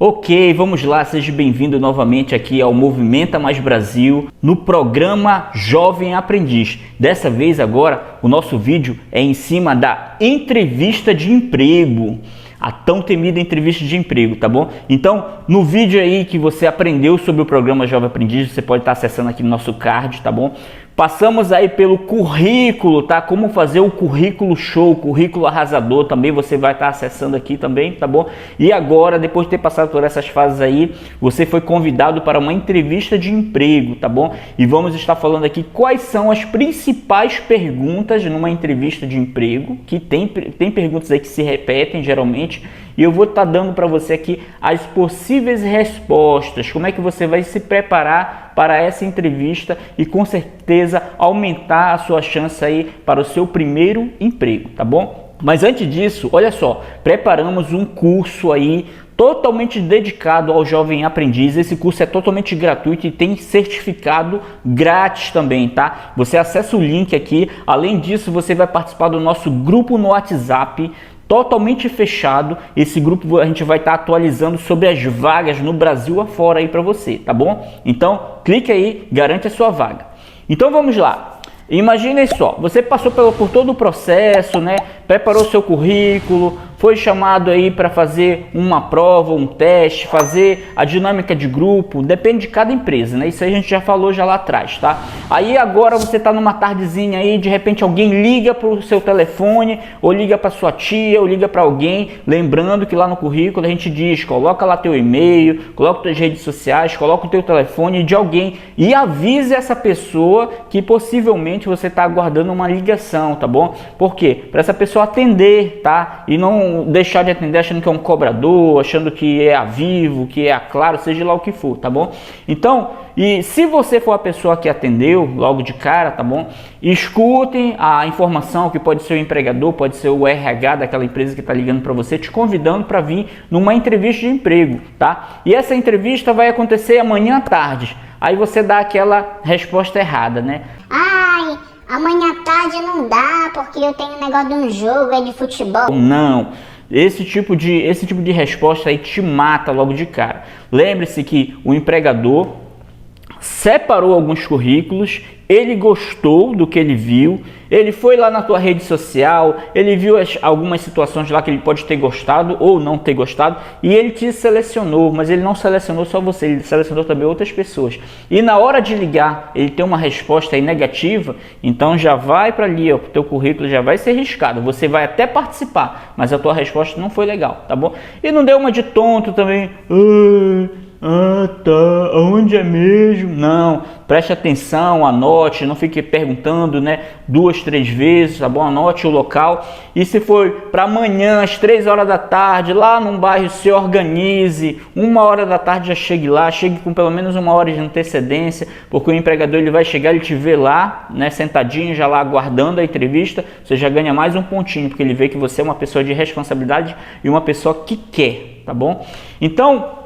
Ok, vamos lá, seja bem-vindo novamente aqui ao Movimenta Mais Brasil, no programa Jovem Aprendiz. Dessa vez agora, o nosso vídeo é em cima da entrevista de emprego, a tão temida entrevista de emprego, tá bom? Então, no vídeo aí que você aprendeu sobre o programa Jovem Aprendiz, você pode estar acessando aqui no nosso card, tá bom? Passamos aí pelo currículo, tá? Como fazer o currículo show, currículo arrasador, também você vai estar acessando aqui também, tá bom? E agora, depois de ter passado por essas fases aí, você foi convidado para uma entrevista de emprego, tá bom? E vamos estar falando aqui quais são as principais perguntas numa entrevista de emprego, que tem perguntas aí que se repetem geralmente, e eu vou estar dando para você aqui as possíveis respostas, como é que você vai se preparar para essa entrevista e com certeza aumentar a sua chance aí para o seu primeiro emprego, tá bom? Mas antes disso, olha só, preparamos um curso aí totalmente dedicado ao jovem aprendiz. Esse curso é totalmente gratuito e tem certificado grátis também, tá? Você acessa o link aqui. Além disso, você vai participar do nosso grupo no WhatsApp, totalmente fechado. Esse grupo a gente vai estar atualizando sobre as vagas no Brasil afora aí para você, tá bom? Então, clique aí, garante a sua vaga. Então vamos lá. Imagine só, você passou por todo o processo, né? Preparou seu currículo, foi chamado aí para fazer uma prova, um teste, fazer a dinâmica de grupo, depende de cada empresa, né? Isso aí a gente já falou já lá atrás, tá? Aí agora você está numa tardezinha aí, de repente alguém liga para o seu telefone, ou liga para sua tia, ou liga para alguém, lembrando que lá no currículo a gente diz, coloca lá teu e-mail, coloca tuas redes sociais, coloca o teu telefone de alguém e avise essa pessoa que possivelmente você está aguardando uma ligação, tá bom? Por quê? Para essa pessoa atender, tá? E não deixar de atender achando que é um cobrador, achando que é a Vivo, que é a Claro, seja lá o que for, tá bom? Então, e se você for a pessoa que atendeu logo de cara, tá bom? Escutem a informação que pode ser o empregador, pode ser o RH daquela empresa que está ligando para você, te convidando para vir numa entrevista de emprego, tá? E essa entrevista vai acontecer amanhã à tarde. Aí você dá aquela resposta errada, né? Ai, amanhã à tarde não dá, porque eu tenho um negócio de um jogo aí de futebol. Não, esse tipo de resposta aí te mata logo de cara. Lembre-se que o empregador separou alguns currículos, ele gostou do que ele viu, ele foi lá na tua rede social, ele viu algumas situações lá que ele pode ter gostado ou não ter gostado e ele te selecionou, mas ele não selecionou só você, ele selecionou também outras pessoas. E na hora de ligar, ele tem uma resposta aí negativa, então já vai para ali, o teu currículo já vai ser riscado, você vai até participar, mas a tua resposta não foi legal, tá bom? E não deu uma de tonto também, tá, onde é mesmo? Não, preste atenção, anote, não fique perguntando, né, 2, 3 vezes, tá bom? Anote o local. E se for para amanhã, às 3 horas da tarde, lá num bairro, se organize, 1 hora da tarde já chegue lá, chegue com pelo menos 1 hora de antecedência, porque o empregador ele vai chegar, ele te vê lá, né, sentadinho, já lá aguardando a entrevista, você já ganha mais um pontinho, porque ele vê que você é uma pessoa de responsabilidade e uma pessoa que quer, tá bom? Então,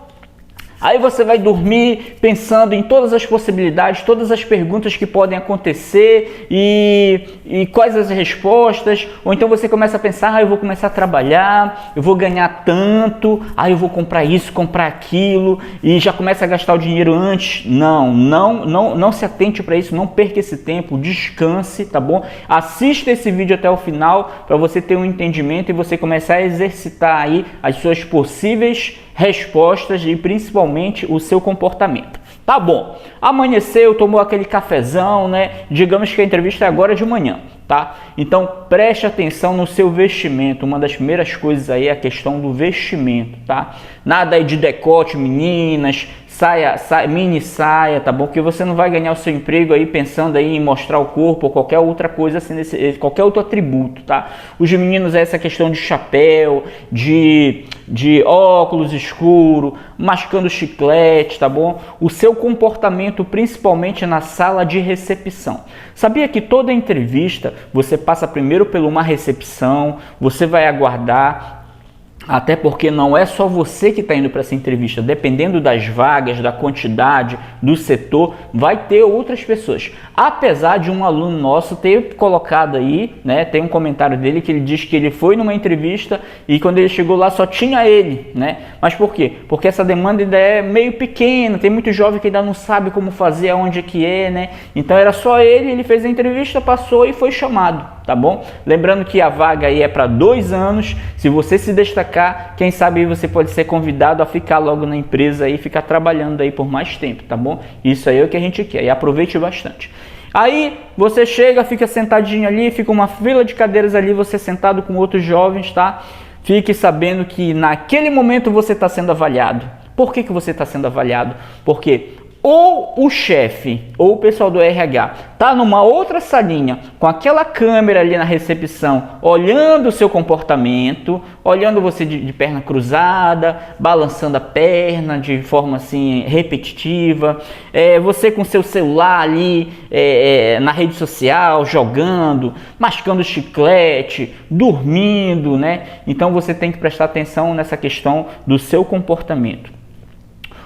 aí você vai dormir pensando em todas as possibilidades, todas as perguntas que podem acontecer e quais as respostas. Ou então você começa a pensar, eu vou começar a trabalhar, eu vou ganhar tanto, eu vou comprar isso, comprar aquilo e já começa a gastar o dinheiro antes. Não se atente para isso, não perca esse tempo, descanse, tá bom? Assista esse vídeo até o final para você ter um entendimento e você começar a exercitar aí as suas possíveis respostas e principalmente o seu comportamento. Tá bom, amanheceu, tomou aquele cafezão, né? Digamos que a entrevista é agora de manhã, tá? Então preste atenção no seu vestimento. Uma das primeiras coisas aí é a questão do vestimento, tá? Nada aí de decote, meninas, mini saia, tá bom? Porque você não vai ganhar o seu emprego aí pensando aí em mostrar o corpo ou qualquer outra coisa assim, qualquer outro atributo, tá? Os meninos é essa questão de chapéu, de óculos escuro, mascando chiclete, tá bom? O seu comportamento principalmente na sala de recepção. Sabia que toda entrevista você passa primeiro por uma recepção, você vai aguardar. Até porque não é só você que está indo para essa entrevista, dependendo das vagas, da quantidade, do setor, vai ter outras pessoas. Apesar de um aluno nosso ter colocado aí, né, tem um comentário dele que ele diz que ele foi numa entrevista e quando ele chegou lá só tinha ele, né? Mas por quê? Porque essa demanda ainda é meio pequena, tem muito jovem que ainda não sabe como fazer, aonde é que é, né? Então era só ele fez a entrevista, passou e foi chamado, tá bom? Lembrando que a vaga aí é para 2 anos, se você se destacar, quem sabe aí você pode ser convidado a ficar logo na empresa e ficar trabalhando aí por mais tempo, tá bom? Isso aí é o que a gente quer e aproveite bastante. Aí você chega, fica sentadinho ali, fica uma fila de cadeiras ali, você sentado com outros jovens, tá? Fique sabendo que naquele momento você está sendo avaliado. Por que você está sendo avaliado? Porque ou o chefe ou o pessoal do RH tá numa outra salinha com aquela câmera ali na recepção, olhando o seu comportamento, olhando você de perna cruzada, balançando a perna de forma assim repetitiva, você com seu celular ali na rede social, jogando, mascando chiclete, dormindo, né? Então você tem que prestar atenção nessa questão do seu comportamento.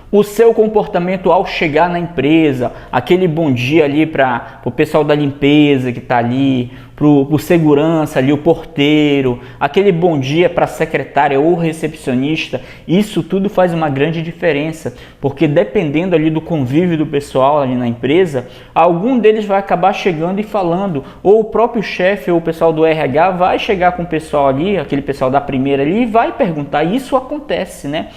O seu comportamento ao chegar na empresa, aquele bom dia ali para o pessoal da limpeza que está ali, para o segurança ali, o porteiro, aquele bom dia para a secretária ou recepcionista, isso tudo faz uma grande diferença, porque dependendo ali do convívio do pessoal ali na empresa, algum deles vai acabar chegando e falando, ou o próprio chefe ou o pessoal do RH vai chegar com o pessoal ali, aquele pessoal da primeira ali, e vai perguntar, isso acontece, né?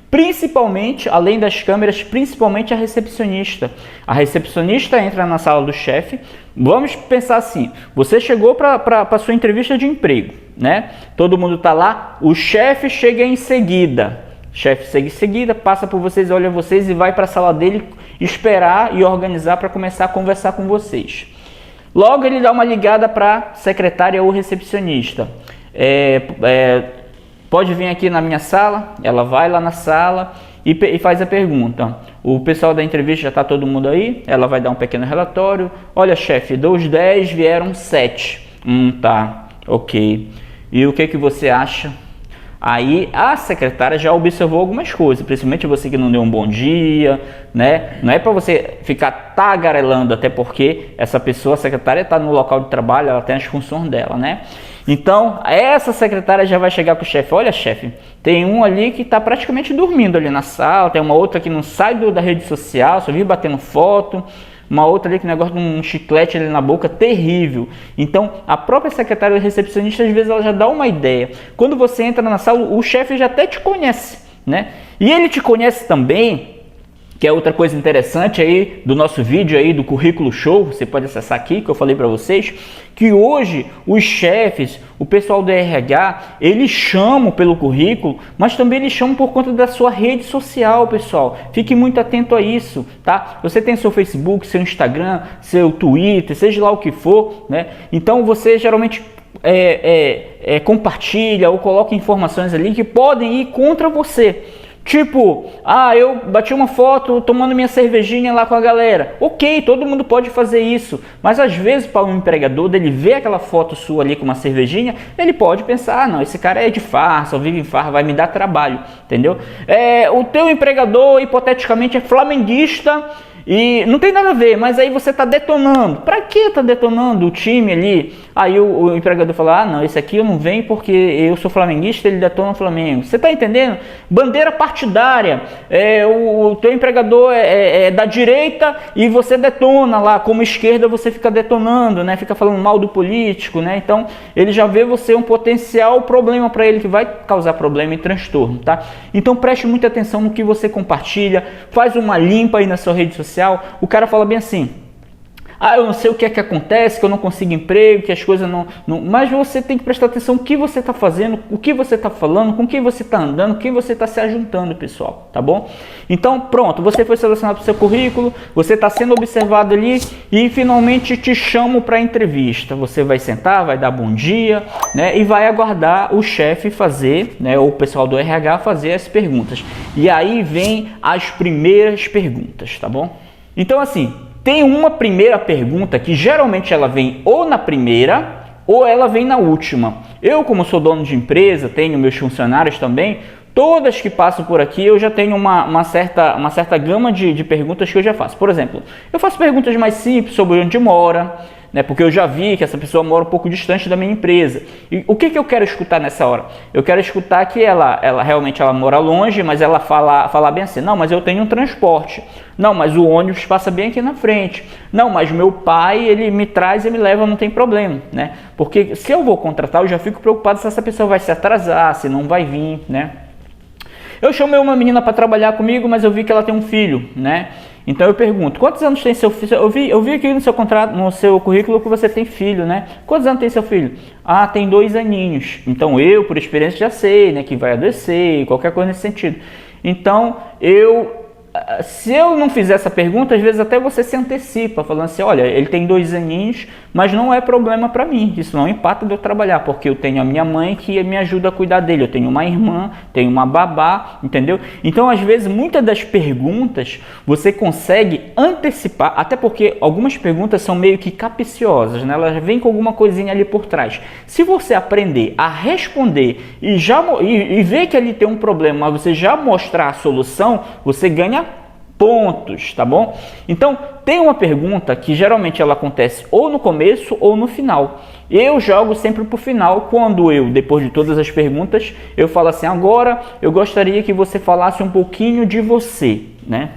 Principalmente, além das câmeras, principalmente a recepcionista. A recepcionista entra na sala do chefe. Vamos pensar assim, você chegou para a sua entrevista de emprego, né? Todo mundo está lá, o chefe chega em seguida. O chefe chega em seguida, passa por vocês, olha vocês e vai para a sala dele esperar e organizar para começar a conversar com vocês. Logo ele dá uma ligada para a secretária ou recepcionista. Pode vir aqui na minha sala, ela vai lá na sala e faz a pergunta. O pessoal da entrevista já está todo mundo aí, ela vai dar um pequeno relatório. Olha, chefe, dos 10 vieram 7. Tá, ok. E o que você acha? Aí a secretária já observou algumas coisas, principalmente você que não deu um bom dia, né? Não é para você ficar tagarelando, até porque essa pessoa, a secretária, está no local de trabalho, ela tem as funções dela, né? Então, essa secretária já vai chegar para o chefe, olha chefe, tem um ali que está praticamente dormindo ali na sala, tem uma outra que não sai da rede social, só vive batendo foto, uma outra ali que negócio de um chiclete ali na boca, terrível. Então, a própria secretária recepcionista, às vezes, ela já dá uma ideia. Quando você entra na sala, o chefe já até te conhece, né? E ele te conhece também, que é outra coisa interessante aí do nosso vídeo aí do currículo show, você pode acessar aqui, que eu falei para vocês, que hoje os chefes, o pessoal do RH, eles chamam pelo currículo, mas também eles chamam por conta da sua rede social, pessoal. Fique muito atento a isso, tá? Você tem seu Facebook, seu Instagram, seu Twitter, seja lá o que for, né? Então você geralmente compartilha ou coloca informações ali que podem ir contra você. Tipo, eu bati uma foto tomando minha cervejinha lá com a galera. Ok, todo mundo pode fazer isso. Mas às vezes para um empregador, dele ver aquela foto sua ali com uma cervejinha, ele pode pensar, não, esse cara é de farra, só vive em farra, vai me dar trabalho, entendeu? O teu empregador, hipoteticamente, é flamenguista e não tem nada a ver, mas aí você está detonando. Para que está detonando o time ali? Aí o empregador fala, não, esse aqui eu não venho porque eu sou flamenguista, ele detona o Flamengo. Você está entendendo? Bandeira partidária. O teu empregador é da direita e você detona lá, como esquerda você fica detonando, né? Fica falando mal do político, né? Então ele já vê você um potencial problema para ele que vai causar problema e transtorno, tá? Então preste muita atenção no que você compartilha, faz uma limpa aí na sua rede social. O cara fala bem assim, eu não sei o que é que acontece, que eu não consigo emprego, que as coisas não... Mas você tem que prestar atenção no que você está fazendo, o que você está falando, com quem você está andando, com quem você está se ajuntando, pessoal, tá bom? Então, pronto, você foi selecionado para o seu currículo, você está sendo observado ali e finalmente te chamam para a entrevista. Você vai sentar, vai dar bom dia, né? E vai aguardar o chefe fazer, né? Ou o pessoal do RH fazer as perguntas. E aí vem as primeiras perguntas, tá bom? Então, assim, tem uma primeira pergunta que geralmente ela vem ou na primeira ou ela vem na última. Eu, como sou dono de empresa, tenho meus funcionários também, todas que passam por aqui eu já tenho uma certa gama de perguntas que eu já faço. Por exemplo, eu faço perguntas mais simples sobre onde mora, né, porque eu já vi que essa pessoa mora um pouco distante da minha empresa. E o que eu quero escutar nessa hora? Eu quero escutar que ela realmente mora longe, mas ela fala bem assim, não, mas eu tenho um transporte. Não, mas o ônibus passa bem aqui na frente. Não, mas meu pai, ele me traz e me leva, não tem problema, né? Porque se eu vou contratar, eu já fico preocupado se essa pessoa vai se atrasar, se não vai vir, né? Eu chamei uma menina para trabalhar comigo, mas eu vi que ela tem um filho, né? Então eu pergunto, quantos anos tem seu filho? Eu vi aqui no seu contrato, no seu currículo que você tem filho, né? Quantos anos tem seu filho? Ah, tem 2 aninhos. Então eu, por experiência, já sei, né, que vai adoecer, qualquer coisa nesse sentido. Então se eu não fizer essa pergunta, às vezes até você se antecipa, falando assim, olha, ele tem 2 aninhos, mas não é problema para mim, isso não impacta de eu trabalhar, porque eu tenho a minha mãe que me ajuda a cuidar dele, eu tenho uma irmã, tenho uma babá, entendeu? Então, às vezes, muitas das perguntas você consegue antecipar, até porque algumas perguntas são meio que capciosas, né? Elas vêm com alguma coisinha ali por trás. Se você aprender a responder e ver que ali tem um problema, mas você já mostrar a solução, você ganha pontos, tá bom? Então, tem uma pergunta que geralmente ela acontece ou no começo ou no final. Eu jogo sempre pro final, quando depois de todas as perguntas, eu falo assim, agora eu gostaria que você falasse um pouquinho de você, né?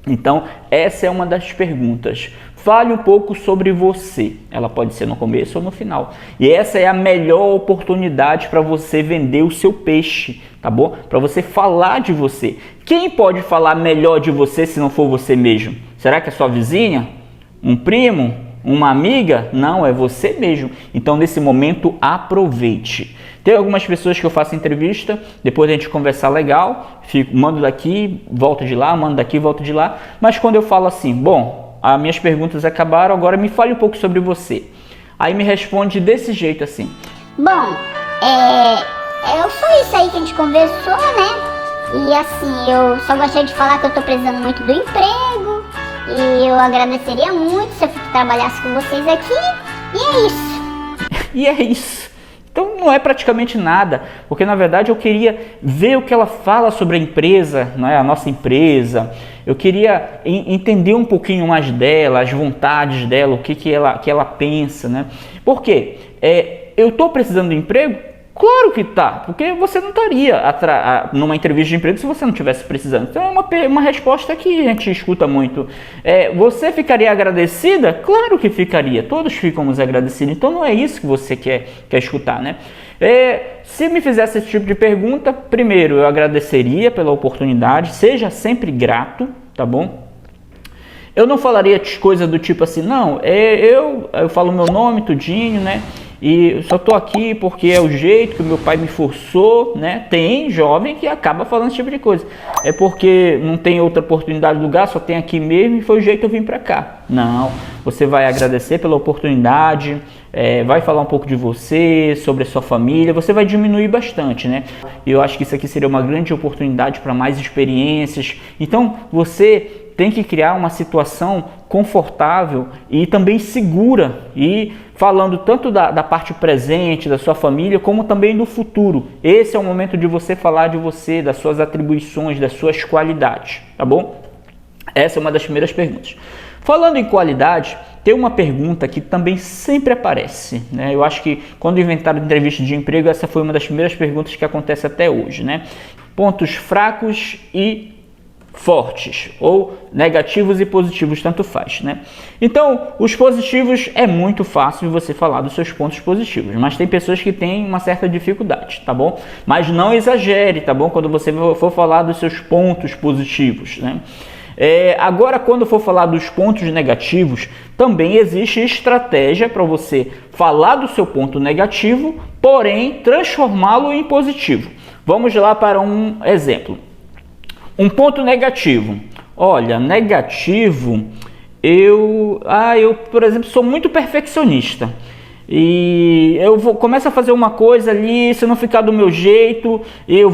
Então, essa é uma das perguntas. Fale um pouco sobre você. Ela pode ser no começo ou no final. E essa é a melhor oportunidade para você vender o seu peixe, tá bom? Para você falar de você. Quem pode falar melhor de você se não for você mesmo? Será que é sua vizinha? Um primo? Uma amiga? Não, é você mesmo. Então, nesse momento, aproveite. Tem algumas pessoas que eu faço entrevista, depois a gente conversar legal, mando daqui, volto de lá, mando daqui, volto de lá. Mas quando eu falo assim, bom, as minhas perguntas acabaram, agora me fale um pouco sobre você. Aí me responde desse jeito assim. Bom, foi isso aí que a gente conversou, né? E assim, eu só gostaria de falar que eu tô precisando muito do emprego. E eu agradeceria muito se eu trabalhasse com vocês aqui. E é isso. E é isso. Então não é praticamente nada, porque na verdade eu queria ver o que ela fala sobre a empresa, não é? A nossa empresa. Eu queria entender um pouquinho mais dela, as vontades dela, o que ela pensa, né? Por quê? Eu estou precisando de emprego? Claro que tá, porque você não estaria numa entrevista de emprego se você não estivesse precisando. Então é uma resposta que a gente escuta muito. Você ficaria agradecida? Claro que ficaria, todos ficamos agradecidos. Então não é isso que você quer escutar, né? Se me fizesse esse tipo de pergunta, primeiro eu agradeceria pela oportunidade, seja sempre grato, tá bom? Eu não falaria coisa do tipo assim, não, eu falo meu nome tudinho, né? E eu só tô aqui porque é o jeito que o meu pai me forçou, né? Tem jovem que acaba falando esse tipo de coisa. É porque não tem outra oportunidade de lugar, só tem aqui mesmo e foi o jeito que eu vim pra cá. Não, você vai agradecer pela oportunidade, vai falar um pouco de você, sobre a sua família, você vai diminuir bastante, né? E eu acho que isso aqui seria uma grande oportunidade para mais experiências. Então, você tem que criar uma situação confortável e também segura, e falando tanto da parte presente, da sua família, como também do futuro. Esse é o momento de você falar de você, das suas atribuições, das suas qualidades, tá bom? Essa é uma das primeiras perguntas. Falando em qualidade, tem uma pergunta que também sempre aparece, né? Eu acho que quando inventaram entrevista de emprego, essa foi uma das primeiras perguntas que acontece até hoje, né? Pontos fracos e fortes, ou negativos e positivos, tanto faz, né? Então, os positivos é muito fácil você falar dos seus pontos positivos, mas tem pessoas que têm uma certa dificuldade, tá bom? Mas não exagere, tá bom? Quando você for falar dos seus pontos positivos, né? Agora, quando for falar dos pontos negativos, também existe estratégia para você falar do seu ponto negativo, porém transformá-lo em positivo. Vamos lá para um exemplo. Um ponto negativo. Olha, negativo, eu, por exemplo, sou muito perfeccionista. e começo a fazer uma coisa ali, se não ficar do meu jeito, eu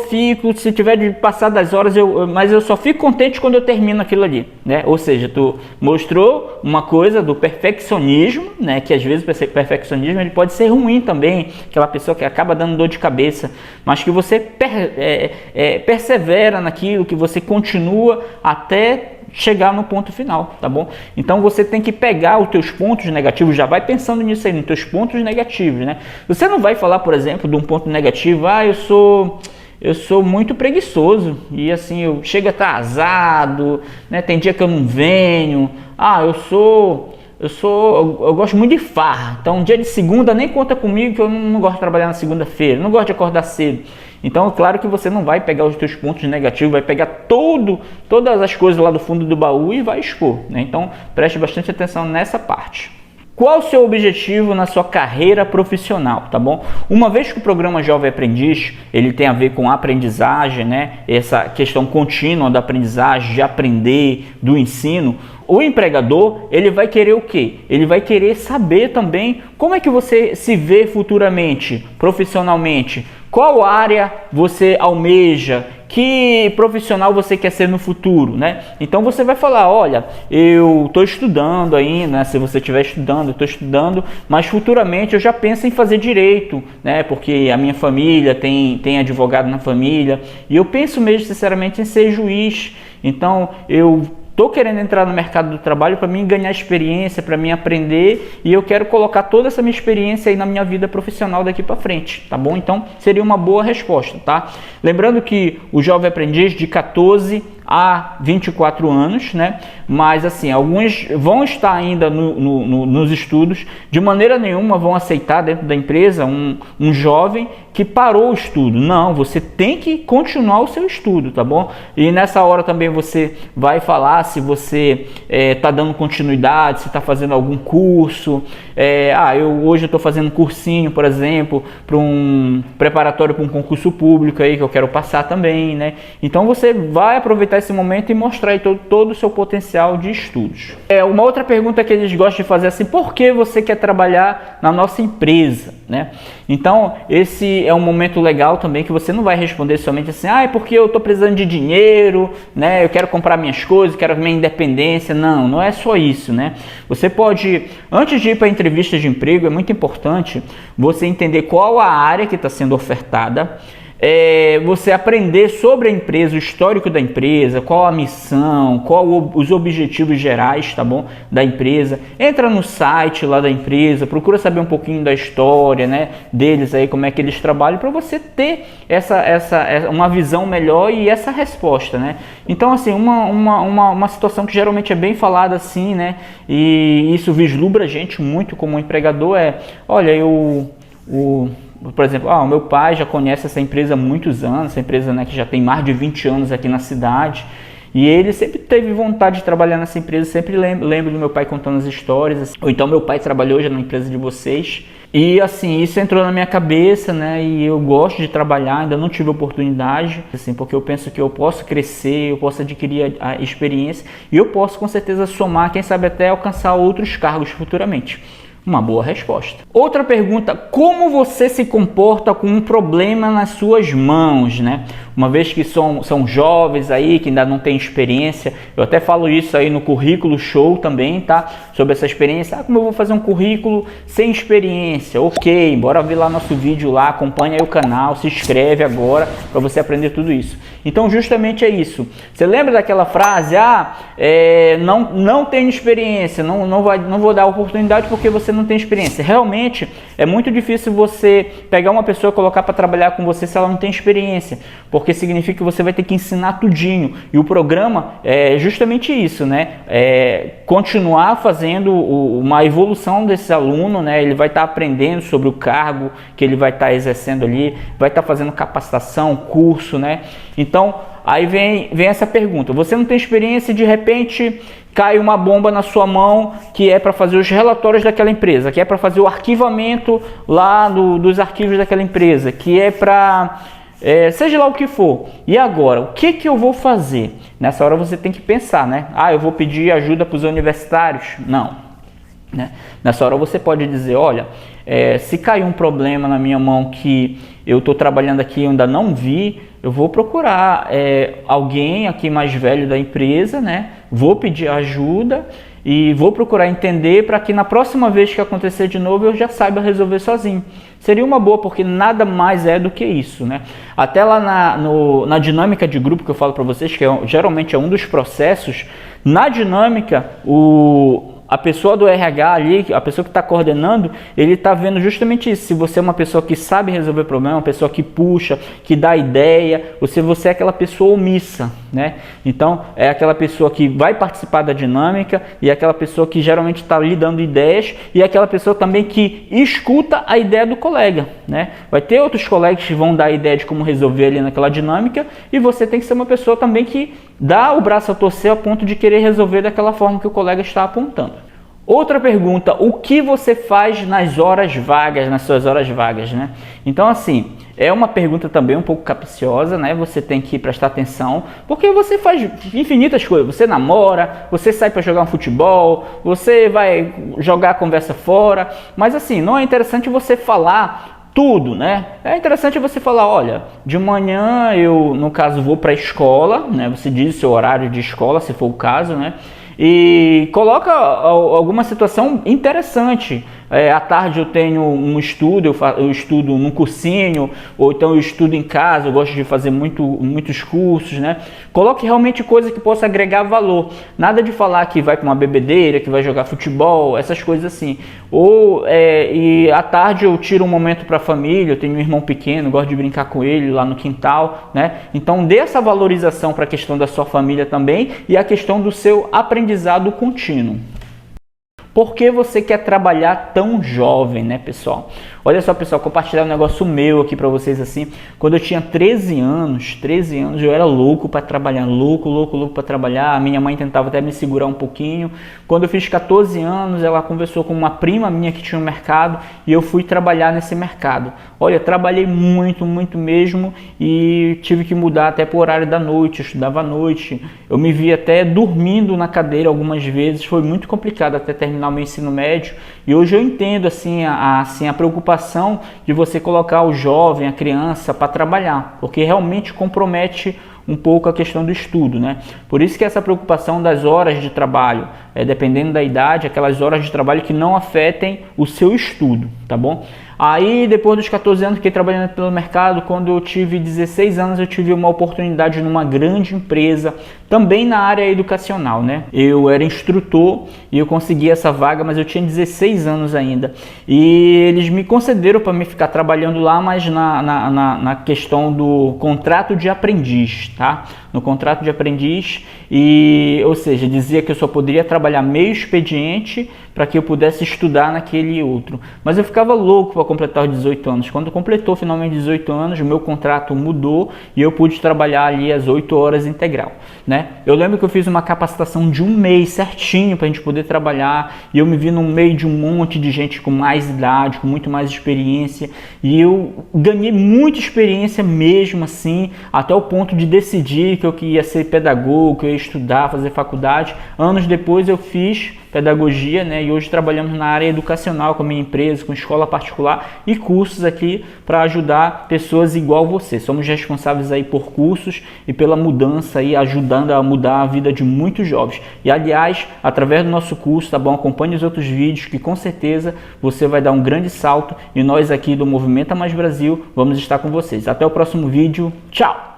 fico, se tiver de passar das horas, mas eu só fico contente quando eu termino aquilo ali, né? Ou seja, tu mostrou uma coisa do perfeccionismo, né? Que às vezes o perfeccionismo ele pode ser ruim também, aquela pessoa que acaba dando dor de cabeça, mas que você persevera naquilo, que você continua até chegar no ponto final, tá bom? Então você tem que pegar os teus pontos negativos, já vai pensando nisso aí, nos teus pontos negativos, né? Você não vai falar, por exemplo, de um ponto negativo, eu sou muito preguiçoso e assim, eu chego atrasado, né? Tem dia que eu não venho, eu gosto muito de farra, então um dia de segunda nem conta comigo, que eu não gosto de trabalhar na segunda-feira, não gosto de acordar cedo. Então é claro que você não vai pegar os teus pontos negativos, vai pegar todas as coisas lá do fundo do baú e vai expor, né? Então preste bastante atenção nessa parte. Qual o seu objetivo na sua carreira profissional, tá bom? Uma vez que o programa Jovem Aprendiz, ele tem a ver com aprendizagem, né? Essa questão contínua da aprendizagem, de aprender, do ensino, o empregador, ele vai querer o quê? Ele vai querer saber também como é que você se vê futuramente, profissionalmente, qual área você almeja, que profissional você quer ser no futuro, né? Então você vai falar, olha, eu estou estudando ainda, né? Se você estiver estudando, eu estou estudando, mas futuramente eu já penso em fazer direito, né? Porque a minha família tem advogado na família, e eu penso mesmo sinceramente em ser juiz. Então eu estou querendo entrar no mercado do trabalho para mim ganhar experiência, para mim aprender, e eu quero colocar toda essa minha experiência aí na minha vida profissional daqui para frente, tá bom? Então seria uma boa resposta, tá? Lembrando que o Jovem Aprendiz de 14 a 24 anos, né? Mas assim, alguns vão estar ainda nos estudos, de maneira nenhuma vão aceitar dentro da empresa um jovem que parou o estudo. Não, você tem que continuar o seu estudo, tá bom? E nessa hora também você vai falar se você está dando continuidade, se está fazendo algum curso. Hoje eu estou fazendo um cursinho, por exemplo, para um preparatório para um concurso público aí que eu quero passar também, né? Então você vai aproveitar esse momento e mostrar aí todo o seu potencial de estudos. Uma outra pergunta que eles gostam de fazer é assim, por que você quer trabalhar na nossa empresa, né? Então esse é um momento legal também que você não vai responder somente assim, é porque eu estou precisando de dinheiro, né? Eu quero comprar minhas coisas, quero minha independência. Não é só isso, né? Você pode, antes de ir para a entrevista de emprego, é muito importante você entender qual a área que está sendo ofertada, você aprender sobre a empresa, o histórico da empresa, qual a missão, qual os objetivos gerais, tá bom, da empresa. Entra no site lá da empresa, procura saber um pouquinho da história, né, deles aí, como é que eles trabalham, para você ter uma visão melhor e essa resposta, né. Então assim, uma situação que geralmente é bem falada assim, né, e isso vislumbra a gente muito como empregador olha, por exemplo, o meu pai já conhece essa empresa há muitos anos, essa empresa, né, que já tem mais de 20 anos aqui na cidade, e ele sempre teve vontade de trabalhar nessa empresa, sempre lembro do meu pai contando as histórias, assim. Ou então meu pai trabalhou já na empresa de vocês, e assim, isso entrou na minha cabeça, né, e eu gosto de trabalhar, ainda não tive oportunidade, assim, porque eu penso que eu posso crescer, eu posso adquirir a experiência, e eu posso com certeza somar, quem sabe até alcançar outros cargos futuramente. Uma boa resposta. Outra pergunta, como você se comporta com um problema nas suas mãos, né? Uma vez que são jovens aí, que ainda não têm experiência, eu até falo isso aí no currículo show também, tá? Sobre essa experiência, como eu vou fazer um currículo sem experiência? Ok, bora ver lá nosso vídeo lá, acompanha aí o canal, se inscreve agora para você aprender tudo isso. Então justamente é isso. Você lembra daquela frase, não tenho experiência, não vou dar oportunidade porque você não tem experiência. Realmente é muito difícil você pegar uma pessoa e colocar para trabalhar com você se ela não tem experiência, porque significa que você vai ter que ensinar tudinho, e o programa é justamente isso, né? Continuar fazendo uma evolução desse aluno, né? Ele vai estar aprendendo sobre o cargo que ele vai estar exercendo ali, vai estar fazendo capacitação, curso, né? Então aí vem essa pergunta, você não tem experiência e de repente cai uma bomba na sua mão que é para fazer os relatórios daquela empresa, que é para fazer o arquivamento lá dos arquivos daquela empresa, que é para seja lá o que for. E agora, o que eu vou fazer? Nessa hora você tem que pensar, né? Eu vou pedir ajuda para os universitários? Não. né? Nessa hora você pode dizer, olha, se cair um problema na minha mão que eu estou trabalhando aqui e ainda não vi, eu vou procurar alguém aqui mais velho da empresa, né? Vou pedir ajuda e vou procurar entender para que na próxima vez que acontecer de novo eu já saiba resolver sozinho. Seria uma boa, porque nada mais é do que isso, né? Até lá na dinâmica de grupo que eu falo para vocês, que geralmente é um dos processos, na dinâmica a pessoa do RH ali, a pessoa que está coordenando, ele está vendo justamente isso. Se você é uma pessoa que sabe resolver problema, uma pessoa que puxa, que dá ideia, ou se você é aquela pessoa omissa, né? Então, é aquela pessoa que vai participar da dinâmica e é aquela pessoa que geralmente está lhe dando ideias e é aquela pessoa também que escuta a ideia do colega, né? Vai ter outros colegas que vão dar a ideia de como resolver ali naquela dinâmica e você tem que ser uma pessoa também que dá o braço a torcer a ponto de querer resolver daquela forma que o colega está apontando. Outra pergunta, o que você faz nas horas vagas, nas suas horas vagas, né? Então, assim, é uma pergunta também um pouco capciosa, né? Você tem que prestar atenção, porque você faz infinitas coisas. Você namora, você sai para jogar um futebol, você vai jogar a conversa fora, mas assim, não é interessante você falar tudo, né? É interessante você falar, olha, de manhã eu, no caso, vou para a escola, né? Você diz o seu horário de escola, se for o caso, né? E coloca alguma situação interessante. À tarde eu tenho um estudo, eu estudo num cursinho, ou então eu estudo em casa, eu gosto de fazer muitos cursos, né? Coloque realmente coisa que possa agregar valor. Nada de falar que vai para uma bebedeira, que vai jogar futebol, essas coisas assim. Ou e à tarde eu tiro um momento para a família, eu tenho um irmão pequeno, gosto de brincar com ele lá no quintal, né? Então dê essa valorização para a questão da sua família também e a questão do seu aprendizado contínuo. Por que você quer trabalhar tão jovem, né, pessoal? Olha só, pessoal, compartilhar um negócio meu aqui para vocês assim. Quando eu tinha 13 anos, eu era louco para trabalhar, louco para trabalhar. A minha mãe tentava até me segurar um pouquinho. Quando eu fiz 14 anos, ela conversou com uma prima minha que tinha um mercado e eu fui trabalhar nesse mercado. Olha, trabalhei muito mesmo e tive que mudar até para o horário da noite, eu estudava à noite. Eu me vi até dormindo na cadeira algumas vezes, foi muito complicado até terminar o meu ensino médio. E hoje eu entendo assim a preocupação de você colocar o jovem, a criança para trabalhar, porque realmente compromete um pouco a questão do estudo, né? Por isso que essa preocupação das horas de trabalho, dependendo da idade, aquelas horas de trabalho que não afetem o seu estudo, tá bom? Aí, depois dos 14 anos, fiquei trabalhando pelo mercado. Quando eu tive 16 anos, eu tive uma oportunidade numa grande empresa, também na área educacional, né? Eu era instrutor e eu consegui essa vaga, mas eu tinha 16 anos ainda. E eles me concederam para me ficar trabalhando lá, mas na questão do contrato de aprendiz, tá? No contrato de aprendiz, ou seja, dizia que eu só poderia trabalhar meio expediente para que eu pudesse estudar naquele outro. Mas eu ficava louco para completar os 18 anos. Quando completou finalmente 18 anos, o meu contrato mudou e eu pude trabalhar ali as 8 horas integral, né? Eu lembro que eu fiz uma capacitação de um mês certinho para a gente poder trabalhar e eu me vi no meio de um monte de gente com mais idade, com muito mais experiência e eu ganhei muita experiência mesmo assim, até o ponto de decidir que eu ia ser pedagogo, que eu ia estudar, fazer faculdade. Anos depois eu fiz pedagogia, né? E hoje trabalhamos na área educacional com a minha empresa, com escola particular e cursos aqui para ajudar pessoas igual você. Somos responsáveis aí por cursos e pela mudança aí, ajudando a mudar a vida de muitos jovens. E aliás, através do nosso curso, tá bom? Acompanhe os outros vídeos que com certeza você vai dar um grande salto e nós aqui do Movimenta Mais Brasil vamos estar com vocês. Até o próximo vídeo. Tchau!